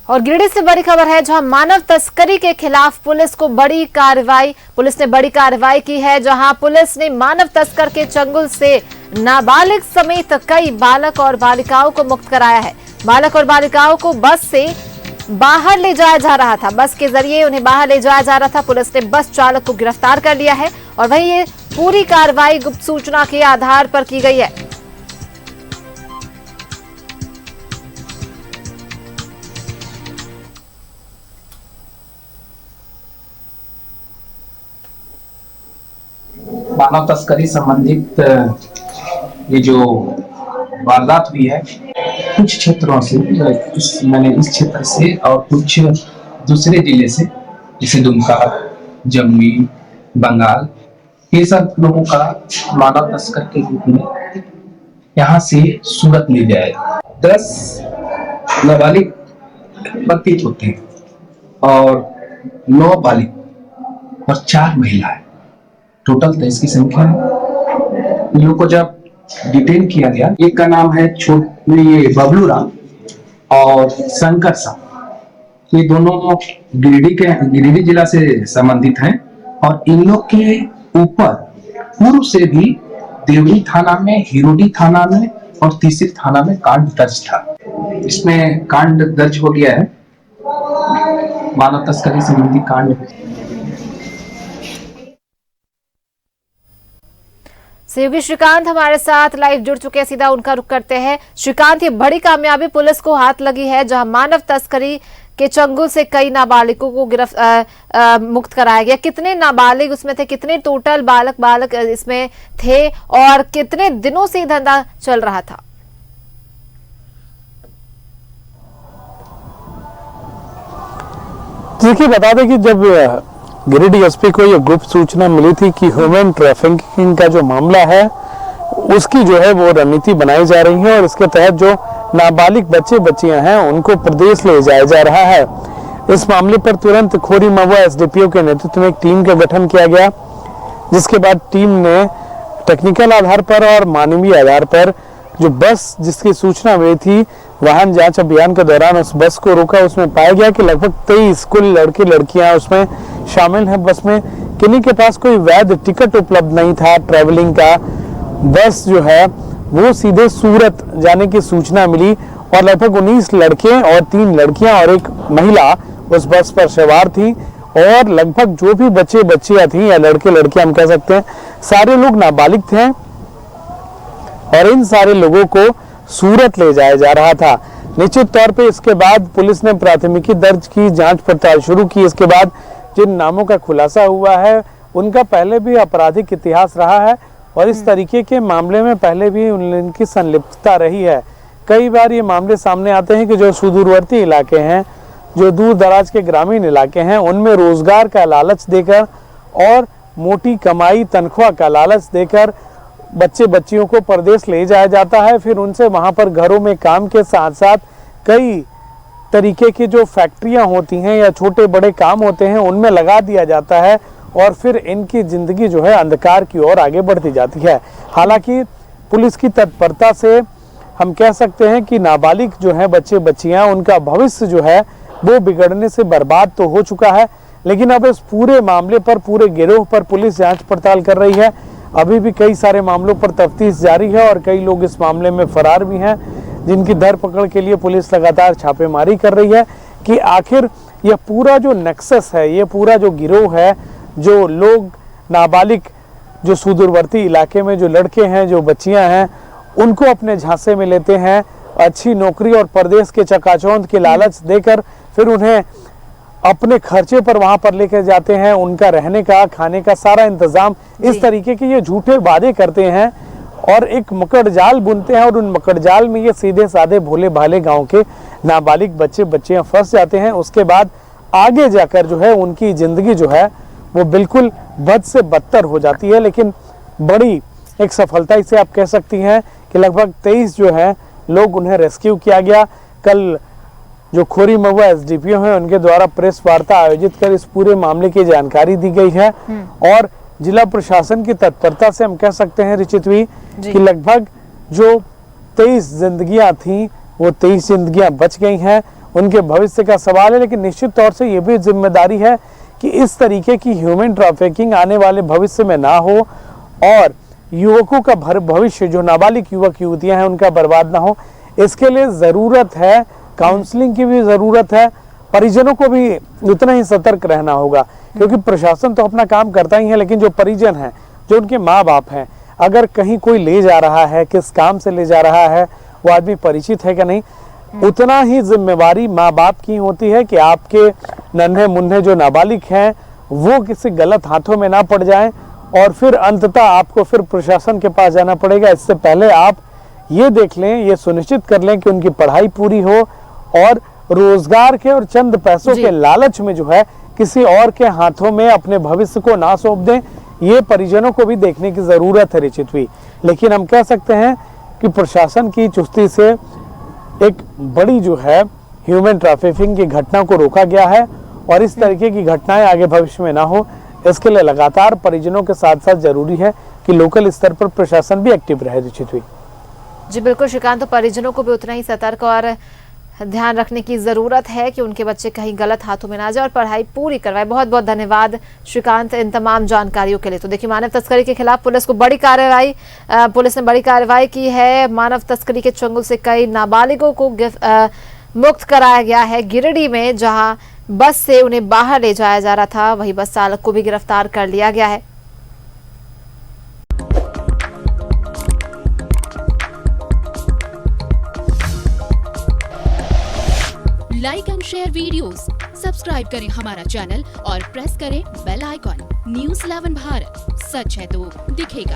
और गिरिडीह से बड़ी खबर है, जहां मानव तस्करी के खिलाफ पुलिस ने बड़ी कार्रवाई की है। जहां पुलिस ने मानव तस्कर के चंगुल से नाबालिग समेत कई बालक और बालिकाओं को मुक्त कराया है। बालक और बालिकाओं को बस से बाहर ले जाया जा रहा था, बस के जरिए उन्हें बाहर ले जाया जा रहा था। पुलिस ने बस चालक को गिरफ्तार कर लिया है और वहीं ये पूरी कार्रवाई गुप्त सूचना के आधार पर की गई है। मानव तस्करी संबंधित ये जो वारदात हुई है, कुछ क्षेत्रों से मैंने इस क्षेत्र से और कुछ दूसरे जिले से, जैसे दुमका, जमुई, बंगाल, ये सब लोगों का मानव तस्कर के रूप में यहाँ से सूरत ले जाए। 10 नाबालिग प्रतीत होते हैं और 9 बालिग और 4 महिलाएं, टोटल 23 की संख्या है। इन लोगों को जब डिटेन किया गया, एक का नाम है ये बबलू राम और शंकर साहब, ये दोनों गिरिडीह जिला से संबंधित हैं और इन लोग के ऊपर पूर्व से भी देवरी थाना में, हिरोडी थाना में और तीसरी थाना में कांड दर्ज था। इसमें कांड दर्ज हो गया है, मानव तस्करी संबंधी कांड। सहयोगी श्रीकांत हमारे साथ लाइव जुड़ चुके हैं, सीधा उनका रुख करते हैं। श्रीकांत, ये बड़ी कामयाबी पुलिस को हाथ लगी है, जहां मानव तस्करी के चंगुल से कई नाबालिगों को मुक्त कराया गया। कितने नाबालिग उसमें थे, कितने टोटल बालक इसमें थे और कितने दिनों से धंधा चल रहा था? देखिए, बता दें कि जब गिरिडीह एसपी को यह गुप्त सूचना मिली थी कि ह्यूमन ट्रैफिकिंग का जो मामला है उसकी जो है वो रणनीति बनाई जा रही है और इसके तहत जो नाबालिग बच्चे बच्चियां हैं उनको प्रदेश ले जाया जा रहा है। इस मामले पर तुरंत खोरी महुआ एसडीपीओ के नेतृत्व में एक टीम का गठन किया गया, जिसके बाद टीम ने टेक्निकल आधार पर और मानवीय आधार पर जो बस जिसकी सूचना मिली थी, वाहन जांच अभियान के दौरान उस बस को रोका। उसमें पाया गया कि लगभग 23 कुल लड़के लड़कियां उसमें शामिल हैं। बस में किन्हीं के पास कोई वैध टिकट उपलब्ध नहीं था ट्रैवलिंग का। बस जो है वो सीधे सूरत जाने की सूचना मिली और लगभग 19 लड़के और 3 लड़कियां और एक महिला उस बस पर सवार थी और लगभग जो भी बच्चे बच्चियां थी या लड़के लड़कियां हम कह सकते हैं, सारे लोग नाबालिग थे और इन सारे लोगों को सूरत ले जाया जा रहा था। निश्चित तौर पे इसके बाद पुलिस ने प्राथमिकी दर्ज की, जांच पड़ताल शुरू की। इसके बाद जिन नामों का खुलासा हुआ है उनका पहले भी आपराधिक इतिहास रहा है और इस तरीके के मामले में पहले भी उनकी संलिप्तता रही है। कई बार ये मामले सामने आते हैं कि जो सुदूरवर्ती इलाके हैं, जो दूर दराज के ग्रामीण इलाके हैं, उनमें रोजगार का लालच देकर और मोटी कमाई तनख्वाह का लालच देकर बच्चे बच्चियों को परदेश ले जाया जाता है। फिर उनसे वहां पर घरों में काम के साथ साथ कई तरीके की जो फैक्ट्रियां होती हैं या छोटे बड़े काम होते हैं उनमें लगा दिया जाता है और फिर इनकी जिंदगी जो है अंधकार की ओर आगे बढ़ती जाती है। हालांकि पुलिस की तत्परता से हम कह सकते हैं कि नाबालिग जो है बच्चे बच्चियां, उनका भविष्य जो है वो बिगड़ने से बर्बाद तो हो चुका है, लेकिन अब इस पूरे मामले पर, पूरे गिरोह पर पुलिस जांच पड़ताल कर रही है। अभी भी कई सारे मामलों पर तफ्तीश जारी है और कई लोग इस मामले में फरार भी हैं, जिनकी धरपकड़ के लिए पुलिस लगातार छापेमारी कर रही है कि आखिर यह पूरा जो नेक्सस है, ये पूरा जो गिरोह है, जो लोग नाबालिग जो सुदूरवर्ती इलाके में जो लड़के हैं, जो बच्चियां हैं, उनको अपने झांसे में लेते हैं, अच्छी नौकरी और परदेश के चकाचौंध के लालच देकर फिर उन्हें अपने खर्चे पर वहां पर लेकर जाते हैं। उनका रहने का, खाने का सारा इंतजाम इस तरीके के ये झूठे वादे करते हैं और एक मकड़ जाल बुनते हैं और उन मकड़ जाल में ये सीधे साधे भोले भाले गांव के नाबालिग बच्चे बच्चियां फंस जाते हैं। उसके बाद आगे जाकर जो है उनकी जिंदगी जो है वो बिल्कुल बद से बदतर हो जाती है। लेकिन बड़ी एक सफलता इसे आप कह सकती हैं कि लगभग 23 जो है लोग उन्हें रेस्क्यू किया गया। कल जो खोरी महुआ एसडीपीओ हैं उनके द्वारा प्रेस वार्ता आयोजित कर इस पूरे मामले की जानकारी दी गई है और जिला प्रशासन की तत्परता से हम कह सकते हैं रिचितवी कि लगभग जो 23 जिंदगियां थी वो 23 जिंदगियां बच गई हैं उनके भविष्य का सवाल है। लेकिन निश्चित तौर से ये भी जिम्मेदारी है कि इस तरीके की ह्यूमन ट्रैफिकिंग आने वाले भविष्य में ना हो और युवकों का भविष्य, जो नाबालिग युवक युवतियां हैं, उनका बर्बाद ना हो। इसके लिए ज़रूरत है काउंसलिंग की भी ज़रूरत है, परिजनों को भी उतना ही सतर्क रहना होगा, क्योंकि प्रशासन तो अपना काम करता ही है, लेकिन जो परिजन हैं, जो उनके माँ बाप हैं, अगर कहीं कोई ले जा रहा है, किस काम से ले जा रहा है, वो आदमी परिचित है कि नहीं, उतना ही जिम्मेवारी माँ बाप की होती है कि आपके नन्हे मुन्ने जो नाबालिग हैं वो किसी गलत हाथों में ना पड़ जाएं और फिर अंततः आपको फिर प्रशासन के पास जाना पड़ेगा। इससे पहले आप ये देख लें, ये सुनिश्चित कर लें कि उनकी पढ़ाई पूरी हो और रोजगार के और चंद पैसों के लालच में जो है किसी और के हाथों में अपने भविष्य को ना सौंप दें। ये परिजनों को भी देखने की जरूरत है रिचितवी। लेकिन हम कह सकते हैं कि प्रशासन की चुस्ती से एक बड़ी जो है ह्यूमन ट्रैफिकिंग की घटना को रोका गया है और इस तरीके की घटनाएं आगे भविष्य में ना हो, इसके लिए लगातार परिजनों के साथ साथ जरूरी है कि लोकल स्तर पर प्रशासन भी एक्टिव रहे। रिचितवी जी बिल्कुल श्रीकांत, तो परिजनों को भी उतना ही सतर्क और ध्यान रखने की जरूरत है कि उनके बच्चे कहीं गलत हाथों में ना जाए और पढ़ाई पूरी करवाए। बहुत बहुत धन्यवाद श्रीकांत इन तमाम जानकारियों के लिए। तो देखिए, मानव तस्करी के खिलाफ पुलिस ने बड़ी कार्रवाई की है। मानव तस्करी के चंगुल से कई नाबालिगों को मुक्त कराया गया है। गिरिडीह में जहां बस से उन्हें बाहर ले जाया जा रहा था, वहीं बस चालक को भी गिरफ्तार कर लिया गया है। Like and share videos, subscribe करें हमारा चैनल और प्रेस करें बेल आइकॉन। News 11 भारत, सच है तो दिखेगा।